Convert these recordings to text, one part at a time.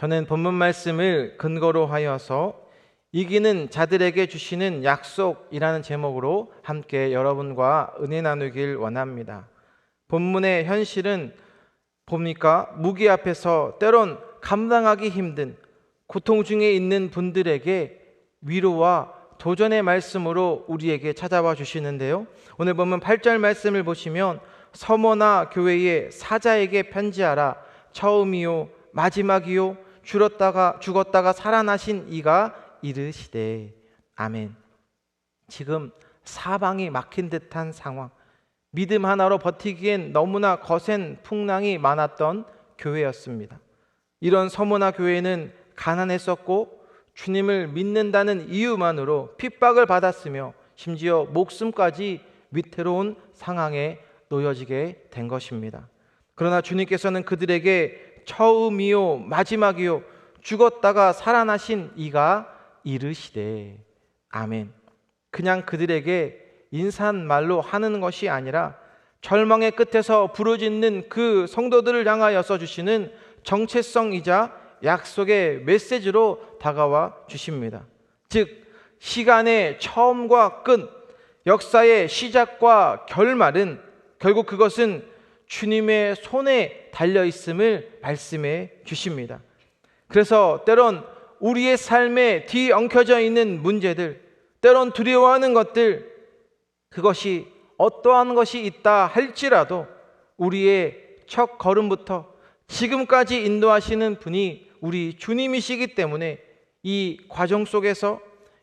저는 본문 말씀을 근거로 하여서 이기는 자들에게 주시는 약속이라는 제목으로 함께 여러분과 은혜 나누길 원합니다. 본문의 현실은 봅니까? 무기 앞에서 때론 감당하기 힘든 고통 중에 있는 분들에게 위로와 도전의 말씀으로 우리에게 찾아와 주시는데요. 오늘 본문 8절 말씀을 보시면 서머나 교회의 사자에게 편지하라. 처음이요 마지막이요 죽었다가 살아나신 이가 이르시되. 아멘. 지금 사방이 막힌 듯한 상황, 믿음 하나로 버티기엔 너무나 거센 풍랑이 많았던 교회였습니다. 이런 서머나 교회는 가난했었고 주님을 믿는다는 이유만으로 핍박을 받았으며 심지어 목숨까지 위태로운 상황에 놓여지게 된 것입니다. 그러나 주님께서는 그들에게 처음이요 마지막이요 죽었다가 살아나신 이가 이르시되. 아멘. 그냥 그들에게 인사말로 하는 것이 아니라 절망의 끝에서 부르짖는 그 성도들을 향하여 써주시는 정체성이자 약속의 메시지로 다가와 주십니다. 즉 시간의 처음과 끝, 역사의 시작과 결말은 결국 그것은 주님의 손에 달려있음을 말씀해 주십니다. 그래서 때론 우리의 삶에 뒤엉켜져 있는 문제들, 때론 두려워하는 것들, 그것이 어떠한 것이 있다 할지라도 우리의 첫 걸음부터 지금까지 인도하시는 분이 우리 주님이시기 때문에 이 과정 속에서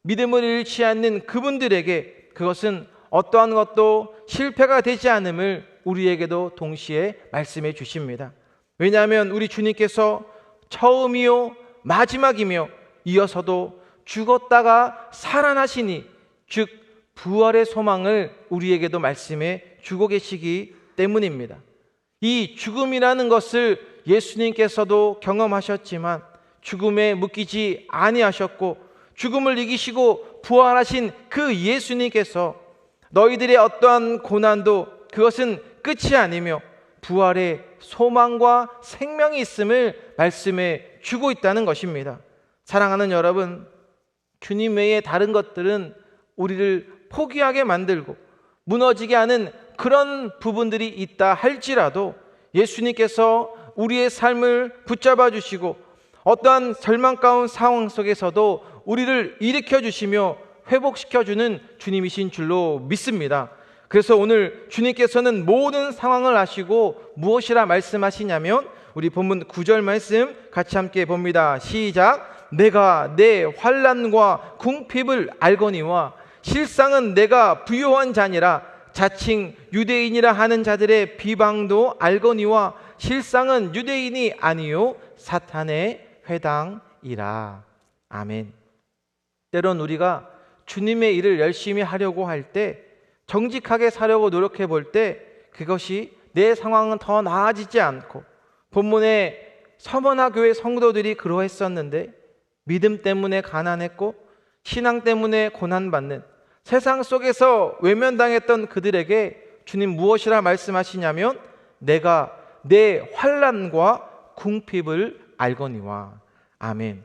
믿음을 잃지 않는 그분들에게 그것은 어떠한 것도 실패가 되지 않음을 우리에게도 동시에 말씀해 주십니다. 왜냐하면 우리 주님께서 처음이요 마지막이며 이어서도 죽었다가 살아나시니, 즉 부활의 소망을 우리에게도 말씀해 주고 계시기 때문입니다. 이 죽음이라는 것을 예수님께서도 경험하셨지만 죽음에 묶이지 아니하셨고 죽음을 이기시고 부활하신 그 예수님께서 너희들의 어떠한 고난도 그것은 끝이 아니며 부활의 소망과 생명이 있음을 말씀해 주고 있다는 것입니다. 사랑하는 여러분, 주님 외에 다른 것들은 우리를 포기하게 만들고 무너지게 하는 그런 부분들이 있다 할지라도 예수님께서 우리의 삶을 붙잡아 주시고 어떠한 절망 가운 상황 속에서도 우리를 일으켜 주시며 회복시켜 주는 주님이신 줄로 믿습니다. 그래서 오늘 주님께서는 모든 상황을 아시고 무엇이라 말씀하시냐면 우리 본문 9절 말씀 같이 함께 봅니다. 시작. 내가 내 환난과 궁핍을 알거니와 실상은 내가 부요한 자니라. 자칭 유대인이라 하는 자들의 비방도 알거니와 실상은 유대인이 아니요 사탄의 회당이라. 아멘. 때론 우리가 주님의 일을 열심히 하려고 할 때, 정직하게 사려고 노력해 볼 때 그것이 내 상황은 더 나아지지 않고, 본문에 서머나 교회 성도들이 그러했었는데 믿음 때문에 가난했고 신앙 때문에 고난받는 세상 속에서 외면당했던 그들에게 주님 무엇이라 말씀하시냐면 내가 내 환난과 궁핍을 알거니와. 아멘.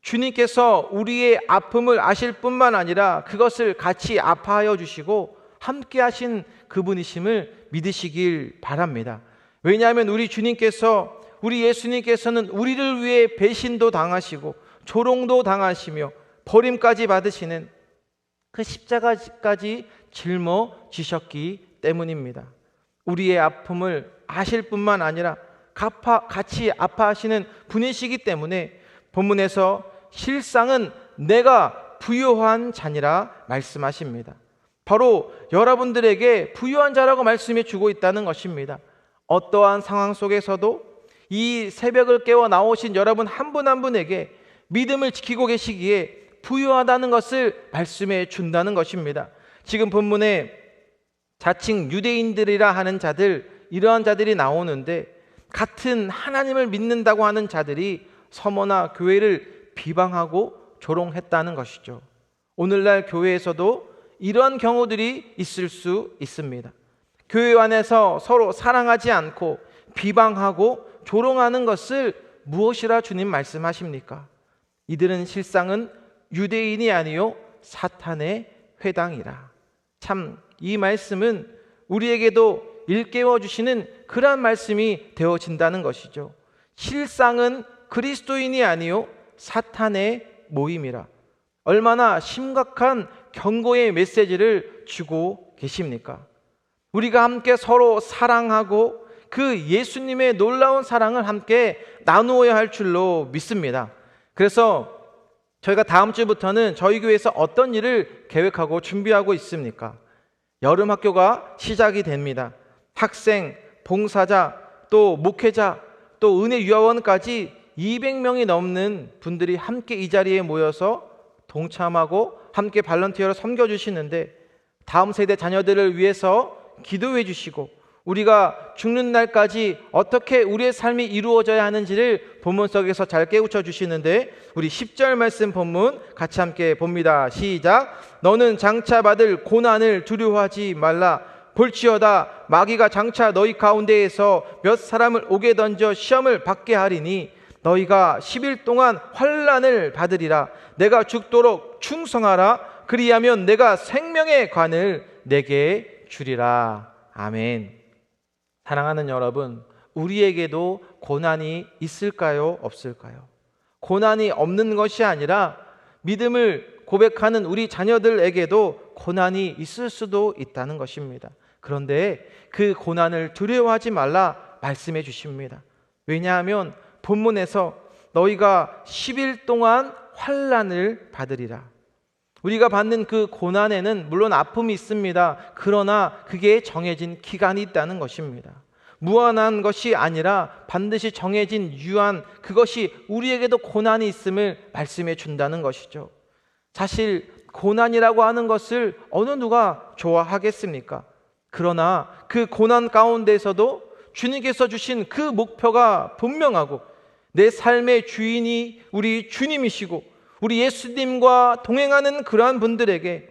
주님께서 우리의 아픔을 아실 뿐만 아니라 그것을 같이 아파하여 주시고 함께 하신 그분이심을 믿으시길 바랍니다. 왜냐하면 우리 주님께서, 우리 예수님께서는 우리를 위해 배신도 당하시고 조롱도 당하시며 버림까지 받으시는 그 십자가까지 짊어지셨기 때문입니다. 우리의 아픔을 아실 뿐만 아니라 같이 아파하시는 분이시기 때문에 본문에서 실상은 내가 부요한 자니라 말씀하십니다. 바로 여러분들에게 부요한 자라고 말씀해 주고 있다는 것입니다. 어떠한 상황 속에서도 이 새벽을 깨워 나오신 여러분 한 분 한 분에게 믿음을 지키고 계시기에 부요하다는 것을 말씀해 준다는 것입니다. 지금 본문에 자칭 유대인들이라 하는 자들, 이러한 자들이 나오는데 같은 하나님을 믿는다고 하는 자들이 서머나 교회를 비방하고 조롱했다는 것이죠. 오늘날 교회에서도 이러한 경우들이 있을 수 있습니다. 교회 안에서 서로 사랑하지 않고 비방하고 조롱하는 것을 무엇이라 주님 말씀하십니까? 이들은 실상은 유대인이 아니요 사탄의 회당이라. 참 이 말씀은 우리에게도 일깨워 주시는 그러한 말씀이 되어진다는 것이죠. 실상은 그리스도인이 아니요 사탄의 모임이라. 얼마나 심각한 경고의 메시지를 주고 계십니까? 우리가 함께 서로 사랑하고 그 예수님의 놀라운 사랑을 함께 나누어야 할 줄로 믿습니다. 그래서 저희가 다음 주부터는 저희 교회에서 어떤 일을 계획하고 준비하고 있습니까? 여름 학교가 시작이 됩니다. 학생, 봉사자, 또 목회자, 또 은혜 유아원까지 200명이 넘는 분들이 함께 이 자리에 모여서 동참하고 함께 발런티어로 섬겨주시는데, 다음 세대 자녀들을 위해서 기도해 주시고 우리가 죽는 날까지 어떻게 우리의 삶이 이루어져야 하는지를 본문 속에서 잘 깨우쳐 주시는데, 우리 10절 말씀 본문 같이 함께 봅니다. 시작. 너는 장차 받을 고난을 두려워하지 말라. 볼지어다 마귀가 장차 너희 가운데에서 몇 사람을 옥에 던져 시험을 받게 하리니 너희가 10일 동안 환난을 받으리라. 내가 죽도록 충성하라. 그리하면 내가 생명의 관을 내게 주리라. 아멘. 사랑하는 여러분, 우리에게도 고난이 있을까요? 없을까요? 고난이 없는 것이 아니라 믿음을 고백하는 우리 자녀들에게도 고난이 있을 수도 있다는 것입니다. 그런데 그 고난을 두려워하지 말라 말씀해 주십니다. 왜냐하면 본문에서 너희가 10일 동안 환난을 받으리라. 우리가 받는 그 고난에는 물론 아픔이 있습니다. 그러나 그게 정해진 기간이 있다는 것입니다. 무한한 것이 아니라 반드시 정해진 유한, 그것이 우리에게도 고난이 있음을 말씀해 준다는 것이죠. 사실 고난이라고 하는 것을 어느 누가 좋아하겠습니까? 그러나 그 고난 가운데서도 주님께서 주신 그 목표가 분명하고, 내 삶의 주인이 우리 주님이시고 우리 예수님과 동행하는 그러한 분들에게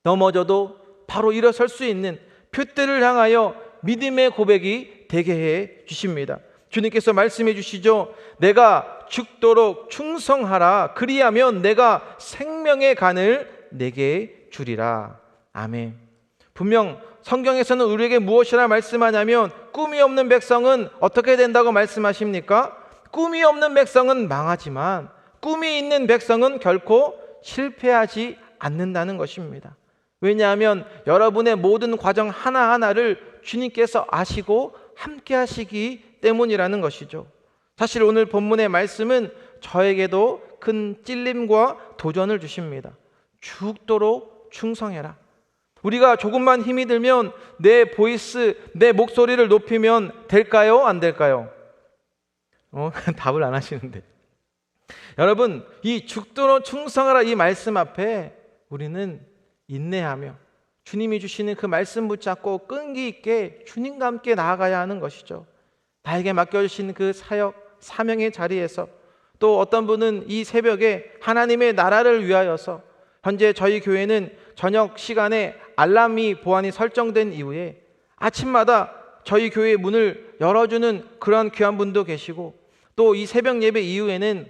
넘어져도 바로 일어설 수 있는 표대를 향하여 믿음의 고백이 되게 해 주십니다. 주님께서 말씀해 주시죠. 내가 죽도록 충성하라. 그리하면 내가 생명의 간을 내게 주리라. 아멘. 분명 성경에서는 우리에게 무엇이라 말씀하냐면, 꿈이 없는 백성은 어떻게 된다고 말씀하십니까? 꿈이 없는 백성은 망하지만 꿈이 있는 백성은 결코 실패하지 않는다는 것입니다. 왜냐하면 여러분의 모든 과정 하나하나를 주님께서 아시고 함께 하시기 때문이라는 것이죠. 사실 오늘 본문의 말씀은 저에게도 큰 찔림과 도전을 주십니다. 죽도록 충성해라. 우리가 조금만 힘이 들면 내 보이스, 내 목소리를 높이면 될까요? 안 될까요? 답을 안 하시는데. 여러분, 이 죽도록 충성하라 이 말씀 앞에 우리는 인내하며 주님이 주시는 그 말씀 붙잡고 끈기 있게 주님과 함께 나아가야 하는 것이죠. 나에게 맡겨주신 그 사역, 사명의 자리에서, 또 어떤 분은 이 새벽에 하나님의 나라를 위하여서, 현재 저희 교회는 저녁 시간에 알람이 보안이 설정된 이후에 아침마다 저희 교회 문을 열어주는 그런 귀한 분도 계시고, 또 이 새벽 예배 이후에는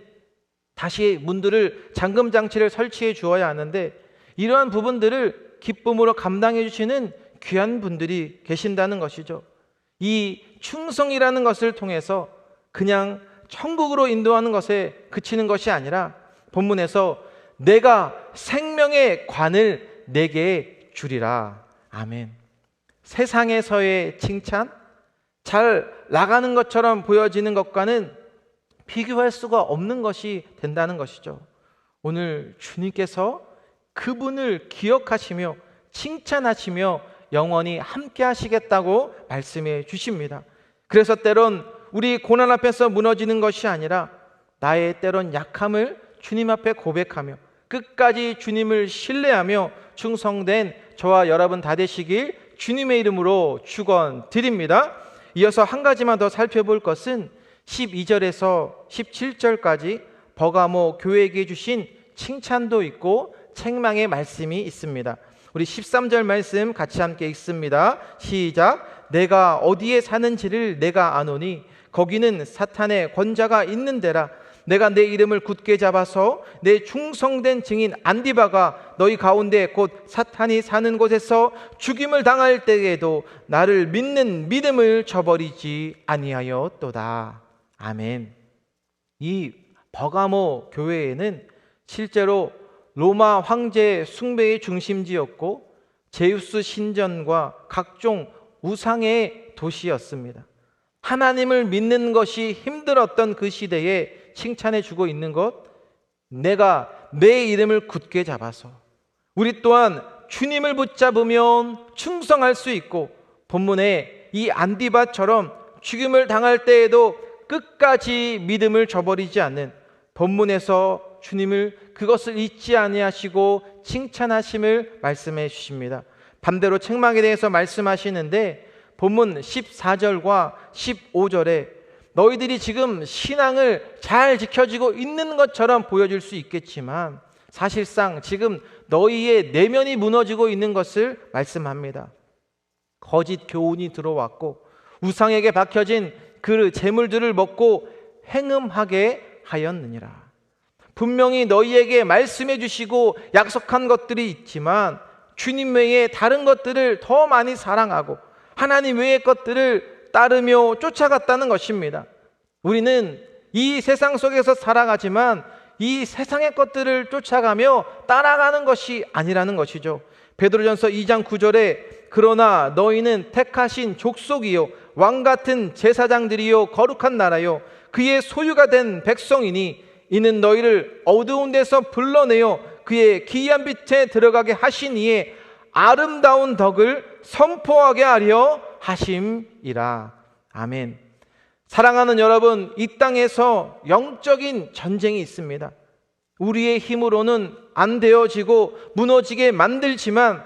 다시 문들을 잠금 장치를 설치해 주어야 하는데, 이러한 부분들을 기쁨으로 감당해 주시는 귀한 분들이 계신다는 것이죠. 이 충성이라는 것을 통해서 그냥 천국으로 인도하는 것에 그치는 것이 아니라 본문에서 내가 생명의 관을 내게 주리라. 아멘. 세상에서의 칭찬, 잘 나가는 것처럼 보여지는 것과는 비교할 수가 없는 것이 된다는 것이죠. 오늘 주님께서 그분을 기억하시며 칭찬하시며 영원히 함께 하시겠다고 말씀해 주십니다. 그래서 때론 우리 고난 앞에서 무너지는 것이 아니라 나의 때론 약함을 주님 앞에 고백하며 끝까지 주님을 신뢰하며 충성된 저와 여러분 다 되시길 주님의 이름으로 축원드립니다. 이어서 한 가지만 더 살펴볼 것은 12절에서 17절까지 버가모 교회에게 주신 칭찬도 있고 책망의 말씀이 있습니다. 우리 13절 말씀 같이 함께 읽습니다. 시작. 내가 어디에 사는지를 내가 아노니 거기는 사탄의 권자가 있는 데라. 내가 내 이름을 굳게 잡아서 내 충성된 증인 안디바가 너희 가운데 곧 사탄이 사는 곳에서 죽임을 당할 때에도 나를 믿는 믿음을 저버리지 아니하였도다. 아멘. 이 버가모 교회에는 실제로 로마 황제 숭배의 중심지였고 제우스 신전과 각종 우상의 도시였습니다. 하나님을 믿는 것이 힘들었던 그 시대에 칭찬해 주고 있는 것, 내가 내 이름을 굳게 잡아서 우리 또한 주님을 붙잡으면 충성할 수 있고, 본문에 이 안디바처럼 죽임을 당할 때에도 끝까지 믿음을 저버리지 않는, 본문에서 주님을 그것을 잊지 아니하시고 칭찬하심을 말씀해 주십니다. 반대로 책망에 대해서 말씀하시는데 본문 14절과 15절에 너희들이 지금 신앙을 잘 지켜지고 있는 것처럼 보여줄 수 있겠지만 사실상 지금 너희의 내면이 무너지고 있는 것을 말씀합니다. 거짓 교훈이 들어왔고 우상에게 박혀진 그 재물들을 먹고 행음하게 하였느니라. 분명히 너희에게 말씀해 주시고 약속한 것들이 있지만 주님 외에 다른 것들을 더 많이 사랑하고 하나님 외의 것들을 따르며 쫓아갔다는 것입니다. 우리는 이 세상 속에서 살아가지만 이 세상의 것들을 쫓아가며 따라가는 것이 아니라는 것이죠. 베드로전서 2장 9절에 그러나 너희는 택하신 족속이요 왕같은 제사장들이요 거룩한 나라요 그의 소유가 된 백성이니 이는 너희를 어두운 데서 불러내어 그의 기이한 빛에 들어가게 하신 이의 아름다운 덕을 선포하게 하려 하심이라. 아멘. 사랑하는 여러분, 이 땅에서 영적인 전쟁이 있습니다. 우리의 힘으로는 안 되어지고 무너지게 만들지만,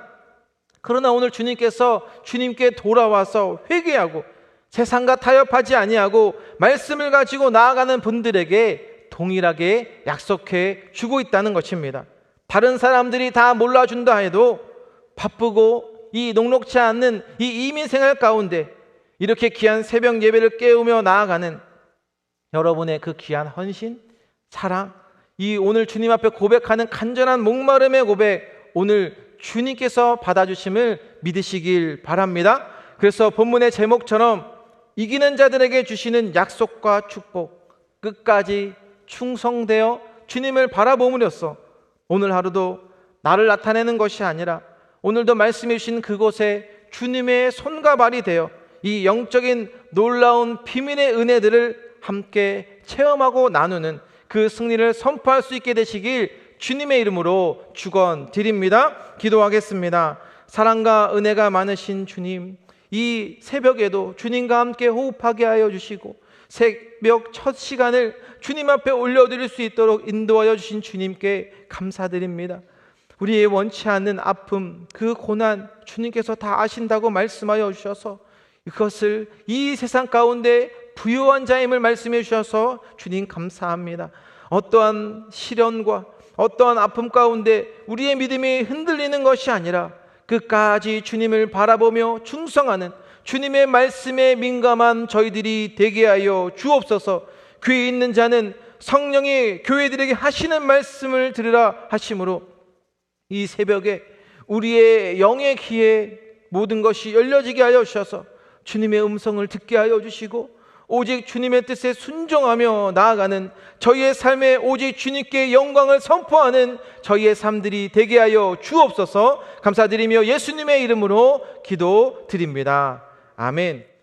그러나 오늘 주님께서 주님께 돌아와서 회개하고 세상과 타협하지 아니하고 말씀을 가지고 나아가는 분들에게 동일하게 약속해 주고 있다는 것입니다. 다른 사람들이 다 몰라준다 해도 바쁘고 이 녹록지 않는 이 이민 생활 가운데 이렇게 귀한 새벽 예배를 깨우며 나아가는 여러분의 그 귀한 헌신, 사랑, 이 오늘 주님 앞에 고백하는 간절한 목마름의 고백, 오늘 주님께서 받아주심을 믿으시길 바랍니다. 그래서 본문의 제목처럼 이기는 자들에게 주시는 약속과 축복, 끝까지 충성되어 주님을 바라봄으로써 오늘 하루도 나를 나타내는 것이 아니라 오늘도 말씀해 주신 그곳에 주님의 손과 발이 되어 이 영적인 놀라운 비밀의 은혜들을 함께 체험하고 나누는 그 승리를 선포할 수 있게 되시길 주님의 이름으로 축원드립니다. 기도하겠습니다. 사랑과 은혜가 많으신 주님, 이 새벽에도 주님과 함께 호흡하게 하여 주시고 새벽 첫 시간을 주님 앞에 올려드릴 수 있도록 인도하여 주신 주님께 감사드립니다. 우리의 원치 않는 아픔, 그 고난 주님께서 다 아신다고 말씀하여 주셔서 그것을 이 세상 가운데 부요한 자임을 말씀해 주셔서 주님 감사합니다. 어떠한 시련과 어떠한 아픔 가운데 우리의 믿음이 흔들리는 것이 아니라 끝까지 주님을 바라보며 충성하는 주님의 말씀에 민감한 저희들이 되게 하여 주옵소서. 귀에 있는 자는 성령이 교회들에게 하시는 말씀을 들으라 하심으로 이 새벽에 우리의 영의 귀에 모든 것이 열려지게 하여 주셔서 주님의 음성을 듣게 하여 주시고 오직 주님의 뜻에 순종하며 나아가는 저희의 삶에 오직 주님께 영광을 선포하는 저희의 삶들이 되게 하여 주옵소서. 감사드리며 예수님의 이름으로 기도드립니다. 아멘.